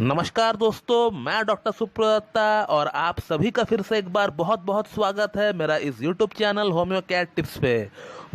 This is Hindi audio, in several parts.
नमस्कार दोस्तों, मैं डॉक्टर सुप्रदत्ता और आप सभी का फिर से एक बार बहुत बहुत स्वागत है मेरा इस YouTube channel Homeo Cat Tips पे।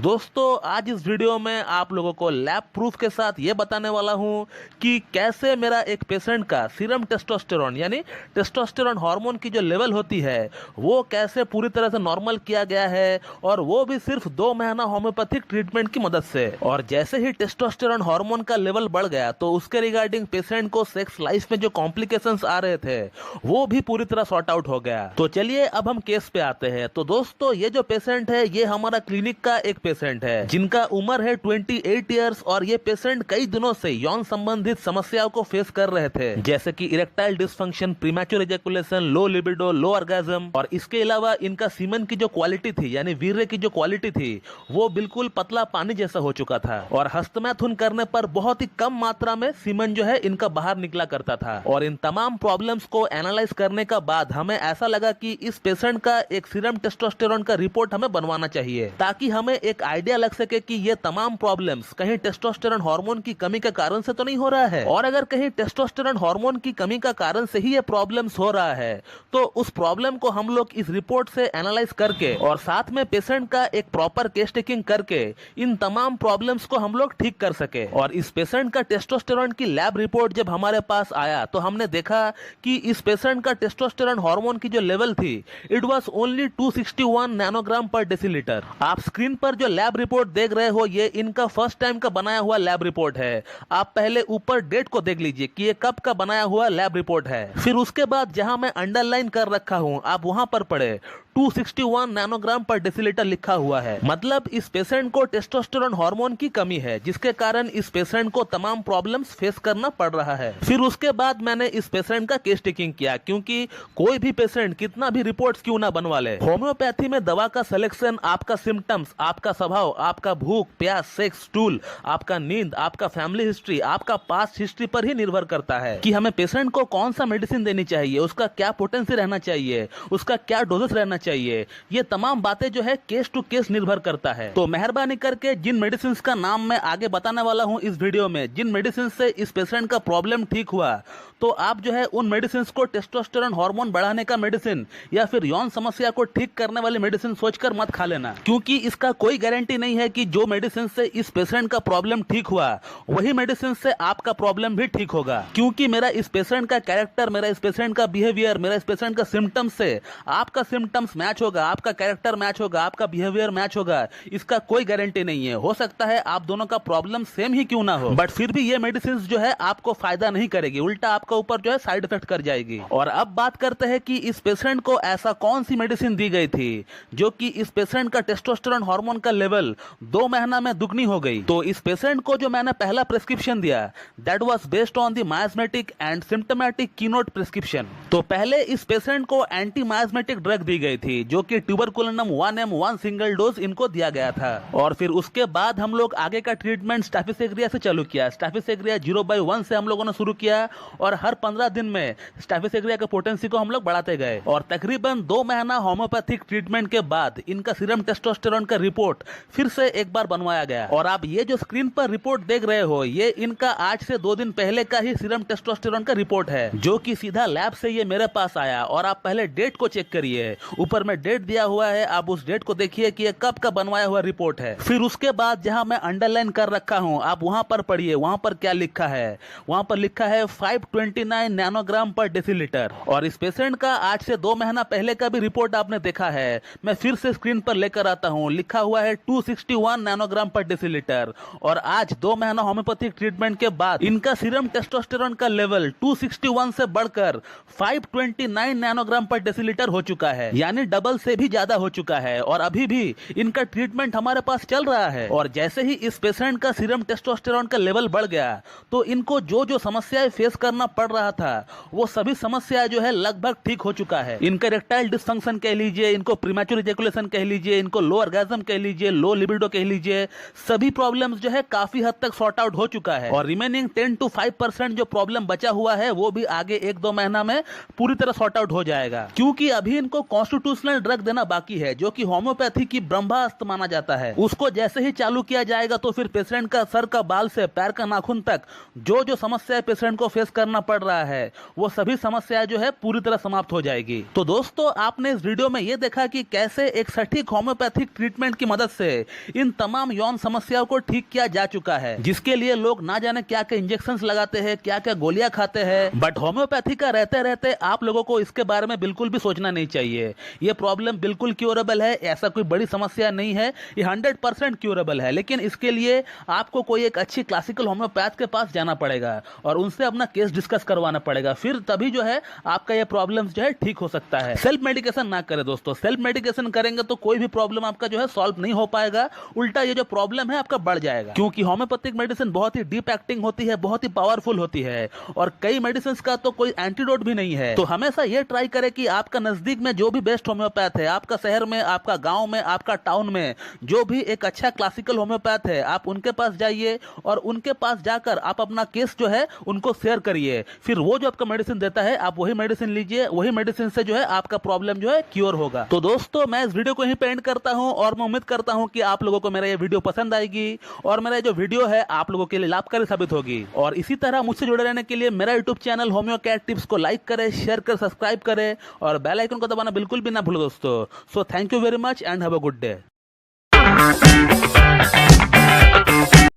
दोस्तों, आज इस वीडियो में आप लोगों को लैब प्रूफ के साथ ये बताने वाला हूँ कि कैसे मेरा एक पेशेंट का सीरम टेस्टोस्टेरोन यानी टेस्टोस्टेरोन हार्मोन की जो लेवल होती है वो कैसे पूरी तरह से नॉर्मल किया गया है, और वो भी सिर्फ 2 महीना होम्योपैथिक ट्रीटमेंट की मदद से। और जैसे ही टेस्टोस्टेरोन हार्मोन का लेवल बढ़ गया तो उसके रिगार्डिंग पेशेंट को सेक्स लाइफ में जो कॉम्प्लिकेशंस आ रहे थे वो भी पूरी तरह सॉर्ट आउट हो गया। तो चलिए अब हम केस पे आते हैं। तो दोस्तों, ये जो पेशेंट है ये हमारा क्लिनिक का एक पेशेंट है जिनका उम्र है 28 इयर्स, और ये पेशेंट कई दिनों से यौन संबंधित समस्याओं को फेस कर रहे थे, जैसे कि erectile dysfunction, premature ejaculation, low libido, low orgasm. और इसके अलावा इनका सीमन की जो क्वालिटी थी यानी वीर्य की जो क्वालिटी थी वो बिल्कुल पतला पानी जैसा हो चुका था, और हस्तमैथुन करने पर बहुत ही कम मात्रा में सीमन जो है इनका बाहर निकला करता था। और इन तमाम प्रॉब्लम्स को एनालाइज करने का बाद हमें ऐसा लगा कि इस पेशेंट का एक सीरम टेस्टोस्टेरोन का रिपोर्ट हमें बनवाना चाहिए, ताकि हमें एक आइडिया लग सके कि ये तमाम प्रॉब्लम्स कहीं टेस्टोस्टेरोन हार्मोन की कमी के कारण से तो नहीं हो रहा है। और अगर कहीं टेस्टोस्टेरोन हार्मोन की कमी का कारण से ही ये प्रॉब्लम्स हो रहा है तो उस प्रॉब्लम को हम लोग इस रिपोर्ट से एनालाइज करके और साथ में पेशेंट का एक प्रॉपर केस टेकिंग करके इन तमाम प्रॉब्लम्स को हम लोग ठीक कर सके। और इस पेशेंट का टेस्टोस्टेरोन की लैब रिपोर्ट जब हमारे पास आया तो हमने देखा कि इस पेशेंट का टेस्टोस्टेरोन हार्मोन की जो लेवल थी इट वाज ओनली 261 नैनोग्राम पर डेसीलीटर। आप स्क्रीन पर जो लैब रिपोर्ट देख रहे हो ये इनका फर्स्ट टाइम का बनाया हुआ लैब रिपोर्ट है। आप पहले ऊपर डेट को देख लीजिए कि ये कब का बनाया हुआ लैब रिपोर्ट है। फिर उसके बाद जहां मैं अंडरलाइन कर रखा हूं आप वहां पर पढ़े 261 नैनोग्राम पर डेसीलीटर लिखा हुआ है। मतलब इस पेशेंट को टेस्टोस्टेरोन हार्मोन की कमी है, जिसके कारण इस पेशेंट को तमाम प्रॉब्लम्स फेस करना पड़ रहा है। फिर उसके बाद मैंने इस पेशेंट का केस टेकिंग किया, क्योंकि कोई भी पेशेंट कितना भी रिपोर्ट्स क्यों ना बनवा ले, होम्योपैथी में दवा का सिलेक्शन आपका सिम्टम्स, आपका स्वभाव, आपका भूख प्यास, सेक्स, स्टूल, आपका नींद, आपका फैमिली हिस्ट्री, आपका पास्ट हिस्ट्री पर ही निर्भर करता है कि हमें पेशेंट को कौन सा मेडिसिन देनी चाहिए, उसका क्या पोटेंसी रहना चाहिए, उसका क्या डोजेस रहना चाहिए। ये तमाम बातें जो है केस टू केस निर्भर करता है। तो मेहरबानी करके जिन मेडिसिन का नाम मैं आगे बताने वाला हूं इस वीडियो में, जिन मेडिसिन से इस पेशेंट का प्रॉब्लम ठीक हुआ, तो आप जो है उन मेडिसिन को टेस्टोस्टेरोन हार्मोन बढ़ाने का मेडिसिन या फिर यौन समस्या को ठीक करने वाली मेडिसिन सोचकर मत खा लेना, क्योंकि इसका कोई गारंटी नहीं है कि जो मेडिसिन से इस पेशेंट का प्रॉब्लम ठीक हुआ वही मेडिसिन से आपका प्रॉब्लम भी ठीक होगा। क्योंकि मेरा इस पेशेंट का कैरेक्टर, मेरा इस पेशेंट का बिहेवियर, मेरा इस पेशेंट का सिम्टम्स से आपका सिम्टम्स मैच होगा, आपका कैरेक्टर मैच होगा, आपका बिहेवियर मैच होगा, इसका कोई गारंटी नहीं है। हो सकता है आप दोनों का प्रॉब्लम सेम ही क्यों ना हो, बट फिर भी ये मेडिसिन जो है आपको फायदा नहीं करेगी, उल्टा आपका ऊपर जो है साइड इफेक्ट कर जाएगी। और अब बात करते हैं कि इस पेशेंट को ऐसा कौन सी मेडिसिन दी गई थी जो कि इस पेशेंट का टेस्टोस्टेरोन हार्मोन का लेवल 2 महीना में दुगनी हो गई। तो इस पेशेंट को जो मैंने पहला प्रिस्क्रिप्शन दिया that was based on the miasmatic and symptomatic keynote prescription. तो पहले इस पेशेंट को एंटी मायस्मेटिक ड्रग दी गई थी जो कि ट्यूबरकुलिनम 1 सिंगल डोज इनको दिया गया था। और फिर उसके बाद हम लोग आगे का ट्रीटमेंट स्टाफिसेग्रिया से चालू किया। स्टाफिसेग्रिया 0/1 से हम लोगों ने शुरू किया और हर 15 दिन में स्टाफिसेग्रिया के पोटेंसी को हम लोग बढ़ाते गए। और तकरीबन 2 महीना होम्योपैथिक ट्रीटमेंट के बाद इनका सीरम टेस्टोस्टेरोन का रिपोर्ट फिर से एक बार बनवाया गया। और आप ये जो स्क्रीन पर रिपोर्ट देख रहे हो ये इनका आज से 2 दिन पहले का ही सीरम टेस्टोस्टेरोन का रिपोर्ट है, जो कि सीधा लैब से ये मेरे पास आया। और आप पहले डेट को चेक करिए, ऊपर में डेट दिया हुआ है, आप उस डेट को देखिए कि ये कब का बनवाया हुआ रिपोर्ट है। फिर उसके बाद जहां मैं अंडरलाइन कर रखा हूं आप वहां पर पढ़िए, वहां पर क्या लिखा है। वहां पर लिखा है 529 नैनोग्राम पर डेसीलीटर। और इस पेशेंट का आज से 2 महीना पहले का भी रिपोर्ट आपने देखा है, मैं फिर से स्क्रीन पर लेकर आता हूं, लिखा हुआ है 261 नैनोग्राम पर डेसीलीटर। और आज 2 महीना होम्योपैथिक ट्रीटमेंट के बाद इनका सीरम टेस्टोस्टेरोन का लेवल 261 से बढ़कर 529 नैनोग्राम पर डेसीलीटर हो चुका है, यानी डबल से भी ज्यादा हो चुका है। और अभी भी इनका ट्रीटमेंट हमारे पास चल रहा है। और जैसे ही इस पेशेंट का सीरम टेस्टोस्टेरोन का लेवल बढ़ गया तो इनको जो जो समस्याएं फेस करना पड़ रहा था वो सभी समस्याएं जो है लगभग ठीक हो चुका है। इनका इरेक्टाइल डिसफंक्शन कह लीजिए, इनको प्रीमैच्योर इजैकुलेशन कह लीजिए, इनको लो ऑर्गेज्म कह लीजिए, लो लिबिडो कह लीजिए, सभी प्रॉब्लम्स जो है काफी हद तक सॉर्ट आउट हो चुका है। और रिमेनिंग 10 to 5% जो प्रॉब्लम बचा हुआ है वो भी आगे 1-2 महीना में पूरी तरह सॉर्ट आउट हो जाएगा, क्योंकि अभी इनको कॉन्स्टिट्यूशन कॉन्स्टिट्यूशनल ड्रग देना बाकी है, जो कि होम्योपैथी की ब्रह्मास्त्र माना जाता है। उसको जैसे ही चालू किया जाएगा तो फिर पेशेंट का सर का बाल से पैर का नाखून तक जो जो समस्या पेशेंट को फेस करना पड़ रहा है वो सभी समस्याएं जो है पूरी तरह समाप्त हो जाएगी। तो दोस्तों, आपने इस वीडियो में ये देखा कि कैसे एक सटीक होम्योपैथिक ट्रीटमेंट की मदद से इन तमाम यौन समस्याओं को ठीक किया जा चुका है, जिसके लिए लोग ना जाने क्या क्या इंजेक्शंस लगाते हैं, क्या क्या गोलियां खाते हैं। बट होम्योपैथी का रहते रहते आप लोगों को इसके बारे में बिल्कुल भी सोचना नहीं चाहिए। ये प्रॉब्लम बिल्कुल क्यूरेबल है, ऐसा कोई बड़ी समस्या नहीं है, ये 100% क्यूरेबल है। लेकिन इसके लिए आपको कोई एक अच्छी क्लासिकल होम्योपैथ के पास जाना पड़ेगा और उनसे अपना केस डिस्कस करवाना पड़ेगा, फिर तभी जो है आपका ये प्रॉब्लम जो है ठीक हो सकता है। सेल्फ मेडिकेशन ना करें दोस्तों, सेल्फ मेडिकेशन करेंगे तो कोई भी प्रॉब्लम आपका जो है सॉल्व नहीं हो पाएगा, उल्टा ये जो प्रॉब्लम है आपका बढ़ जाएगा। क्योंकि होम्योपैथिक मेडिसिन बहुत ही डीप एक्टिंग होती है, बहुत ही पावरफुल होती है और कई मेडिसिन का तो कोई एंटीडोट भी नहीं है। तो हमेशा ये ट्राई करें कि आपका नजदीक में जो भी बेस्ट होम्योपैथ है, आपका शहर में, आपका गांव में, आपका टाउन में जो भी एक अच्छा क्लासिकल होम्योपैथ है, आप उनके पास जाइए और उनके पास जाकर आप अपना केस जो है उनको शेयर करिए। फिर वो जो आपका मेडिसिन देता है आप वही मेडिसिन लीजिए, वही मेडिसिन से जो है आपका प्रॉब्लम जो है क्योर होगा। तो दोस्तों, मैं इस वीडियो को यहीं पे एंड करता हूं और मैं उम्मीद करता हूं कि आप लोगों को मेरा ये वीडियो पसंद आएगी और मेरा जो वीडियो है आप लोगों के लिए लाभकारी साबित होगी। और इसी तरह मुझसे जुड़े रहने के लिए मेरा YouTube channel Homeo Cat Tips को लाइक करें, शेयर कर, सब्सक्राइब करें और बेल आइकन को दबाना बिल्कुल भी ना भूलो दोस्तों। So thank you very much and have a good day.